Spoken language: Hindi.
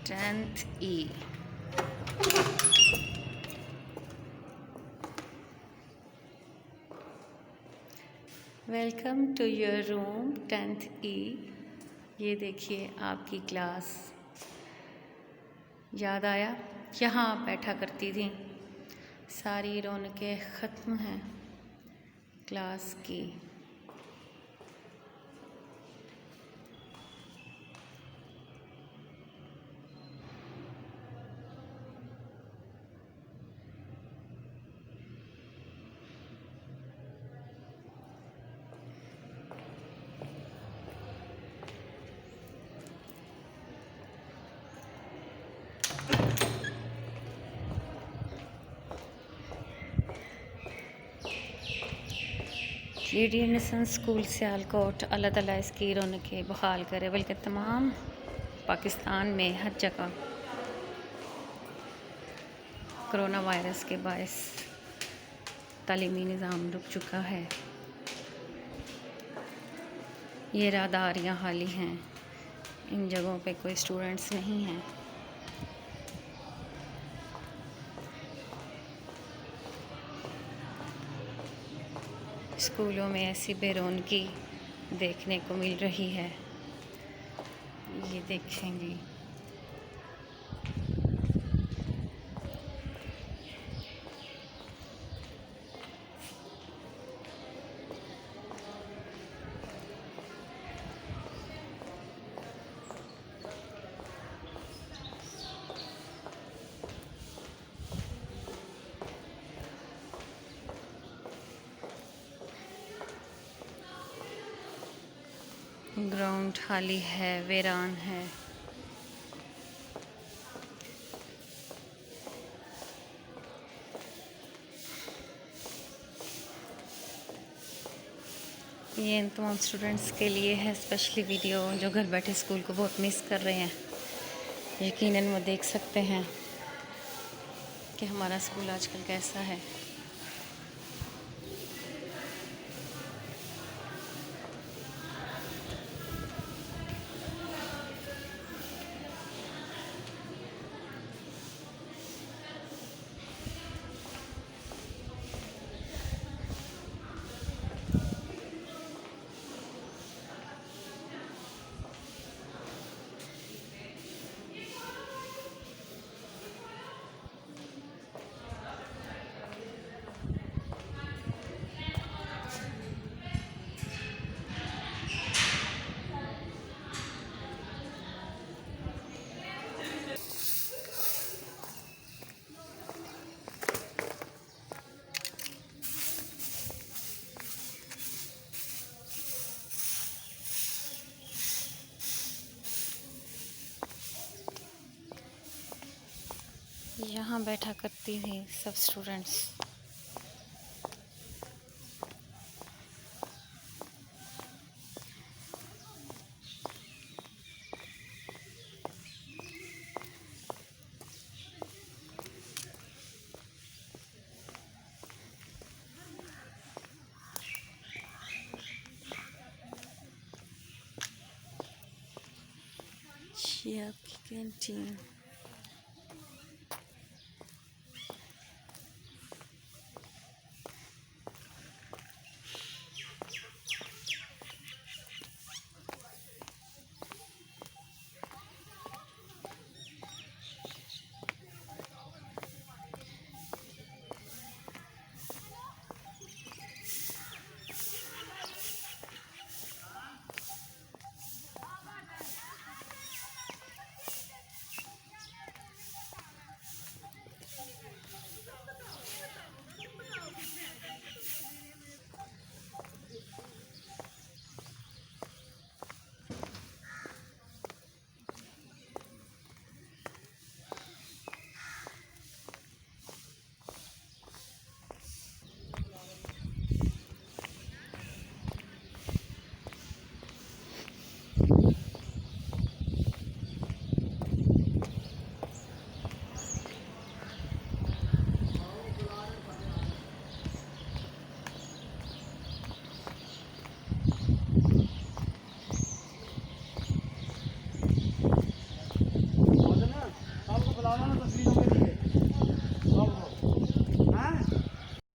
10th E. Welcome to your room 10th E। ये देखिए आपकी क्लास। याद आया यहाँ आप बैठा करती थी। सारी रौनकें ख़त्म हैं क्लास की। लेडी इनसेंस स्कूल सियालकोट, अल्लाह ताला इसकी रौनकें बहाल करे, बल्कि तमाम पाकिस्तान में हर जगह कोरोना वायरस के बायस तालीमी निज़ाम रुक चुका है। ये राहदारियाँ खाली हैं, इन जगहों पे कोई स्टूडेंट्स नहीं हैं। स्कूलों में ऐसी बेरौनकी देखने को मिल रही है। ये देखेंगी ग्राउंड खाली है, वीरान है। ये इन तमाम स्टूडेंट्स के लिए है स्पेशली वीडियो जो घर बैठे स्कूल को बहुत मिस कर रहे हैं। यकीनन वो देख सकते हैं कि हमारा स्कूल आजकल कैसा है। यहाँ बैठा करती थी सब स्टूडेंट्स। ये आपकी कैंटीन।